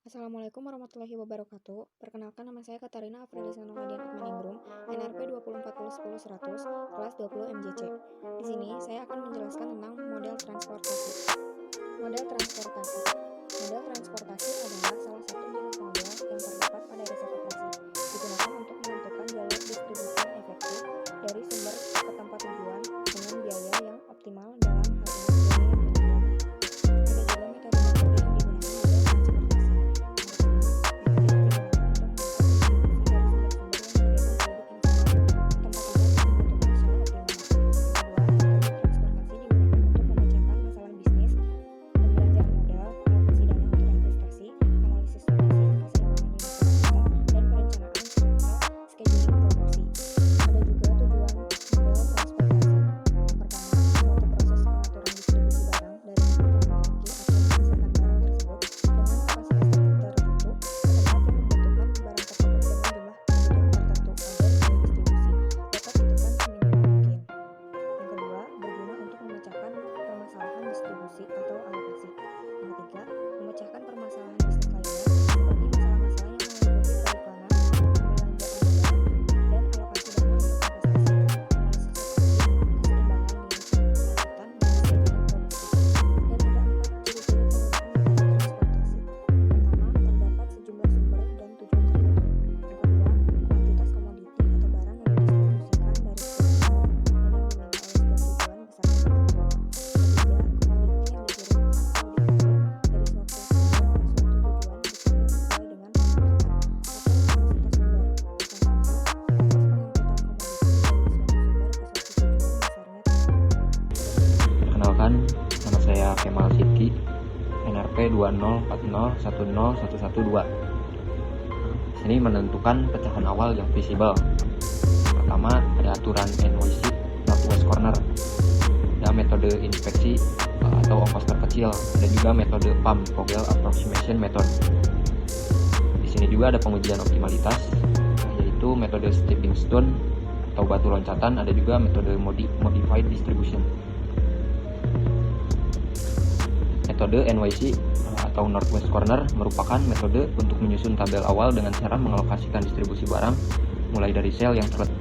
Assalamualaikum warahmatullahi wabarakatuh. Perkenalkan, nama saya Katarina Afrilisana Madian Atmaningrum, NRP 204010-100, kelas 20 MJC. Di sini saya akan menjelaskan tentang model transportasi. Model transportasi. Model transportasi adalah salah satu jenis model yang terdapat pada resep operasi, digunakan untuk menentukan jalur distribusi yang efektif dari sumber ke tempat tujuan dengan biaya yang optimal, dalam hal ini biaya yang minimum. Ada juga metode-metode yang digunakan model transportasi. Distribusi atau alokasi. Yang ketiga, memecahkan permasalahan bisnis lainnya seperti masalah-masalah yang meliputi periklanan, pembelanjaan modal, dan alokasi dana untuk investasi, analisis keseimbangan nilai pendapatan, dan scheduling produksi. Dan ada 4 ciri-ciri penggunaan metode transportasi. Pertama, terdapat sejumlah sumber dan tujuan tertentu. Yang kedua, kuantitas komoditi atau barang yang didistribusikan dari setiap sumber dan yang diminta oleh setiap tujuan besar tertentu. Perkenalkan, nama saya Kemal Sidki, NRP 2040101112. Di sini menentukan pecahan awal yang visible. Pertama, ada aturan NYC Northwest Corner. Ada metode inspeksi atau ongkos terkecil. Ada juga metode PAM, Vogel Approximation Method. Di sini juga ada pengujian optimalitas, yaitu metode stepping stone atau batu loncatan. Ada juga metode modified distribution. Metode NYC atau Northwest Corner merupakan metode untuk menyusun tabel awal dengan cara mengalokasikan distribusi barang mulai dari sel yang terletak.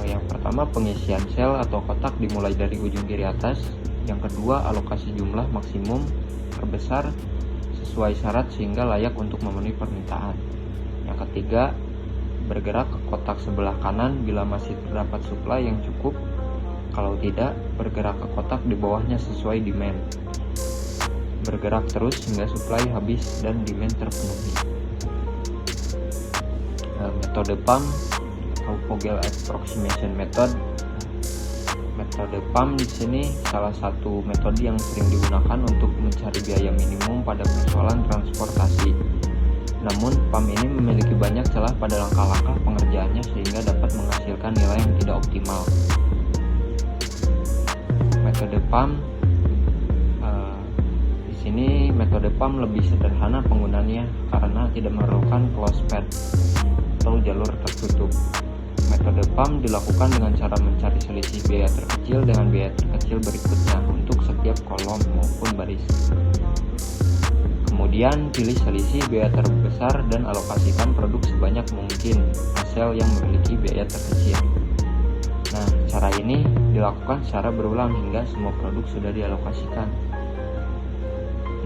Yang pertama, pengisian sel atau kotak dimulai dari ujung kiri atas. Yang kedua, alokasi jumlah maksimum terbesar sesuai syarat sehingga layak untuk memenuhi permintaan. Yang ketiga, bergerak ke kotak sebelah kanan bila masih terdapat supply yang cukup. Kalau tidak, bergerak ke kotak di bawahnya sesuai demand. Bergerak terus hingga supply habis dan demand terpenuhi. Metode PAM atau Vogel Approximation Method. Metode PAM di sini salah satu metode yang sering digunakan untuk mencari biaya minimum pada persoalan transportasi. Namun, PAM ini memiliki banyak celah pada langkah-langkah pengerjaannya sehingga dapat menghasilkan nilai yang tidak optimal. Metode PAM Ini metode PAM lebih sederhana penggunaannya karena tidak memerlukan closed path atau jalur tertutup. Metode PAM dilakukan dengan cara mencari selisih biaya terkecil dengan biaya terkecil berikutnya untuk setiap kolom maupun baris. Kemudian pilih selisih biaya terbesar dan alokasikan produk sebanyak mungkin hasil yang memiliki biaya terkecil. Nah, cara ini dilakukan secara berulang hingga semua produk sudah dialokasikan.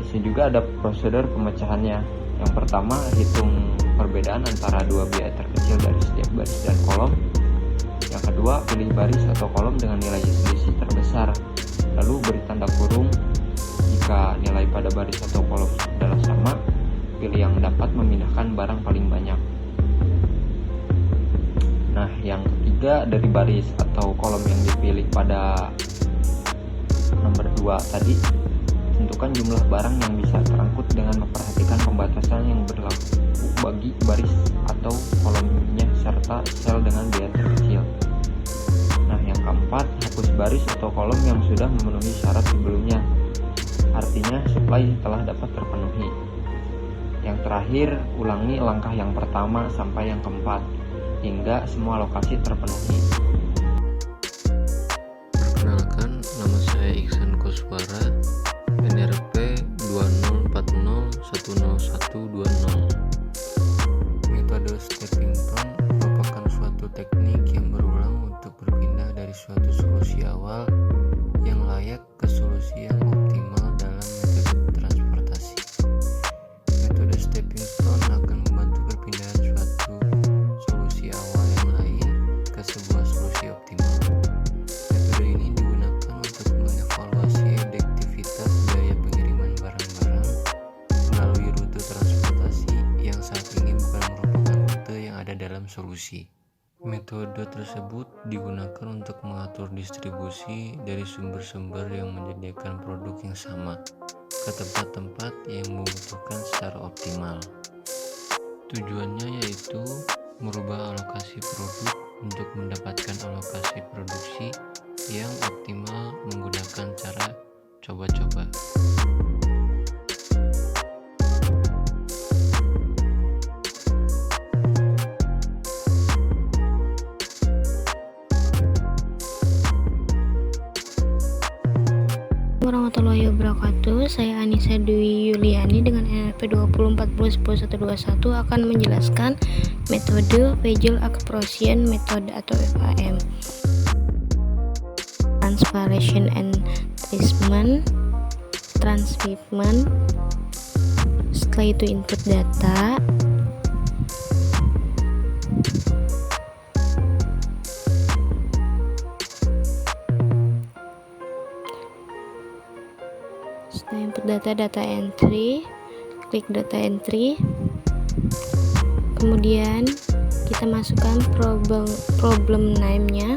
Di sini juga ada prosedur pemecahannya. Yang pertama, hitung perbedaan antara dua biaya terkecil dari setiap baris dan kolom. Yang kedua, pilih baris atau kolom dengan nilai selisih terbesar. Lalu beri tanda kurung jika nilai pada baris atau kolom adalah sama. Pilih yang dapat memindahkan barang paling banyak. Nah, yang ketiga, dari baris atau kolom yang dipilih pada nomor 2 tadi, tentukan jumlah barang yang bisa terangkut dengan memperhatikan pembatasan yang berlaku bagi baris atau kolomnya serta sel dengan biaya terkecil. Nah, yang keempat, hapus baris atau kolom yang sudah memenuhi syarat sebelumnya. Artinya supply telah dapat terpenuhi. Yang terakhir, ulangi langkah yang pertama sampai yang keempat hingga semua lokasi terpenuhi. Perkenalkan, nama saya Iksan Koswara, NRP 20401001. 120. Metode stepping stone merupakan suatu teknik yang berulang untuk berpindah dari suatu solusi awal yang layak ke solusi yang optimal dalam metode transportasi. Metode stepping stone akan membantu perpindahan suatu solusi awal yang lain ke sebuah solusi optimal. Metode ini digunakan untuk mengevaluasi efektivitas biaya pengiriman barang-barang melalui rute transportasi yang saat ini bukan merupakan rute yang ada dalam solusi. Metode tersebut digunakan untuk mengatur distribusi dari sumber-sumber yang menyediakan produk yang sama ke tempat-tempat yang membutuhkan secara optimal. Tujuannya yaitu merubah alokasi produk untuk mendapatkan alokasi produksi yang optimal menggunakan cara coba-coba. Warahmatullahi wabarakatuh. Saya Anissa Dwi Yuliani dengan NRP 2040101121 akan menjelaskan metode Visual Appropriation Method atau FAM. Transformation and Transshipment. Setelah itu input data. Setelah input data entry, klik data entry, kemudian kita masukkan problem name-nya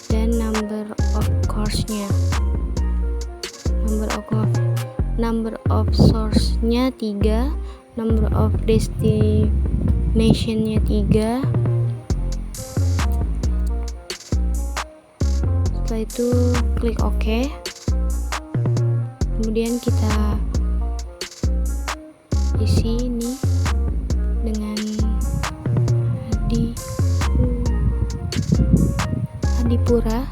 dan number of course-nya. Number of source-nya 3, number of destination-nya 3. Setelah itu klik OK, kemudian kita isi ini dengan Adipura.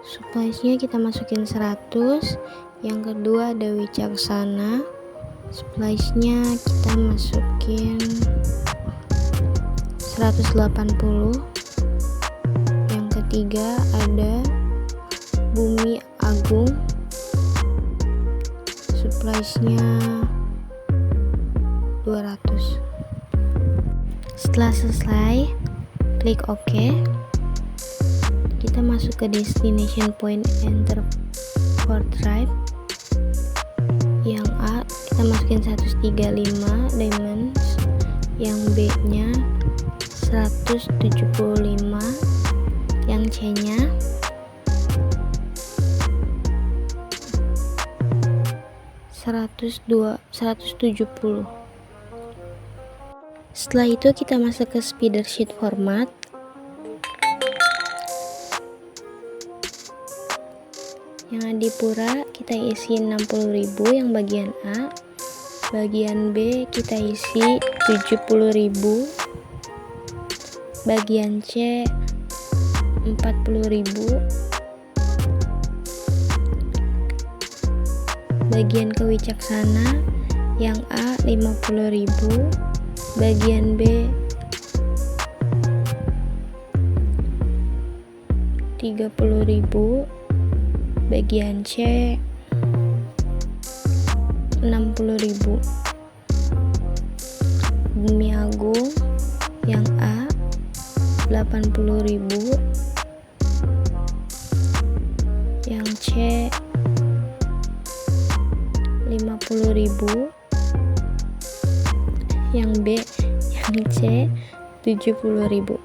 Supplies-nya kita masukin 100. Yang kedua ada Wicaksana, supplies-nya kita masukin 180. Yang ketiga ada Bumi Agung, supplies-nya 200. Setelah selesai, klik OK. Kita masuk ke destination point enter for drive. Yang A kita masukin 135 diamonds, yang B nya 175, yang C nya 170. Setelah itu kita masuk ke spider sheet format. Yang Adipura kita isi 60.000 yang bagian A, bagian B kita isi 70.000, bagian C 40.000, bagian Kewicaksana yang A 50.000, bagian B 30.000, bagian C 60.000. Bumi Agung yang A 80.000, yang C 50.000, yang B yang C 70.000.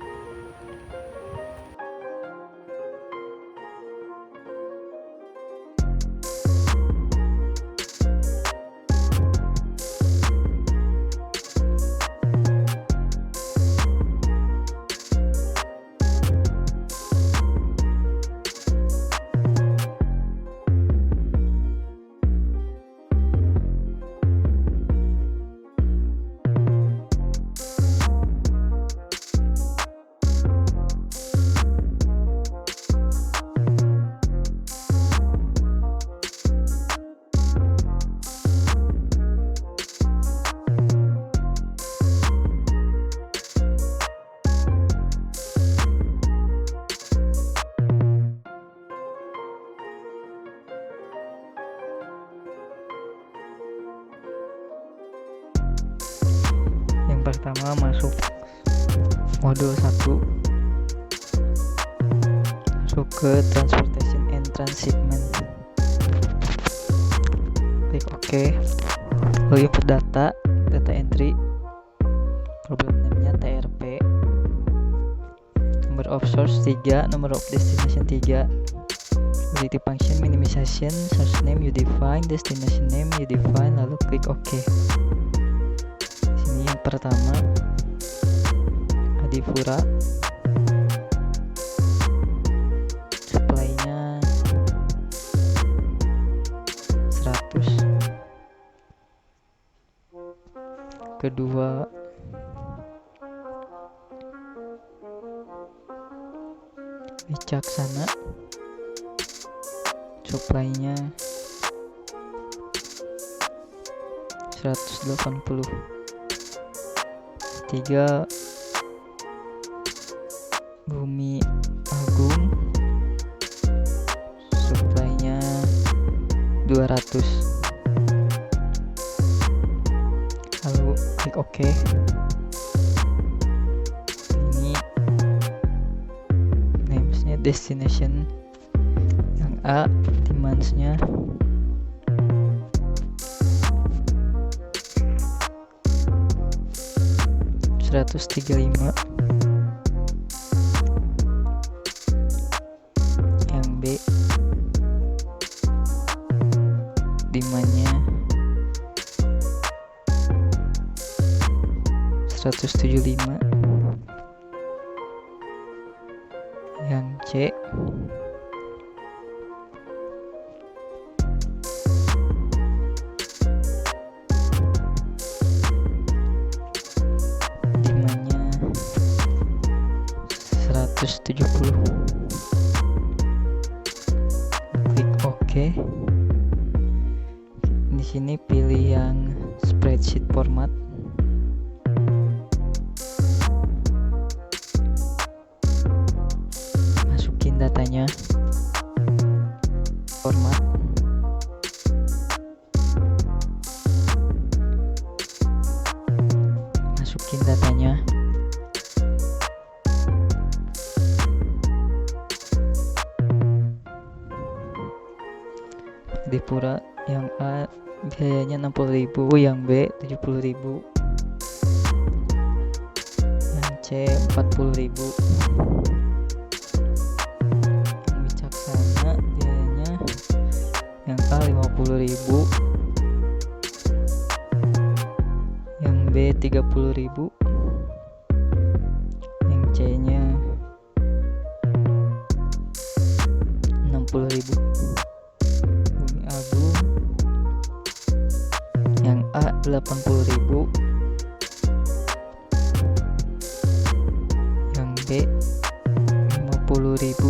pertama masuk modul 1, masuk ke transportation and transshipment, klik OK. Lalu input data entry, problem name-nya TRP, number of source 3, number of destination 3, utility function minimization, source name you define, destination name you define, lalu klik OK. Di sini yang pertama Adipura, supply-nya 100. Kedua Wicaksana, supply-nya 180. Tiga Bumi Agung, supply-nya 200. Lalu klik OK. Ini names-nya destination, yang A demands-nya 135, yang B demand-nya 175, yang C demand-nya 170. Klik OK. Di sini pilih yang spreadsheet format. Masukin datanya, format, masukin datanya, Adipura yang A biayanya 60.000, yang B 70.000, yang C 40.000, yang Wicaksana biayanya yang A 50.000, yang B 30.000, yang C nya 60.000. Bumi Agung yang A 80.000, yang B 50.000,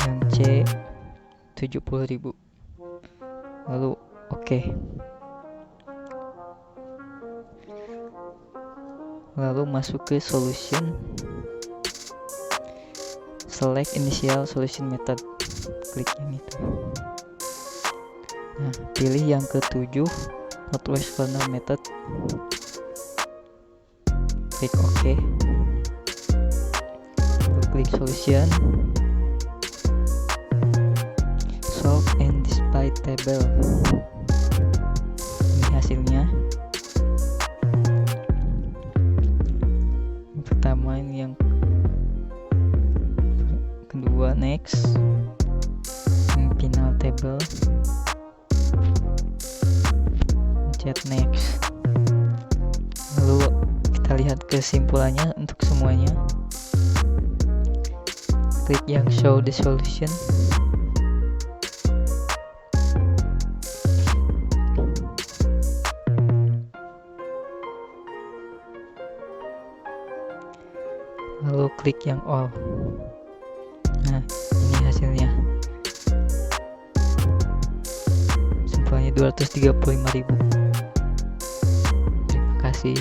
yang C 70.000. Lalu oke. Lalu masuk ke solution, select initial solution method, klik yang itu. Nah, pilih yang ke-7 northwest corner method, klik OK. Lalu klik solution, solve and display table. Ini hasilnya. Yang pertama ini, yang kedua next, yang final table, pencet next. Lalu kita lihat kesimpulannya untuk semuanya. Klik yang show the solution. Lalu klik yang all. Nah, ini hasilnya. Sampelnya 235.000. Terima kasih.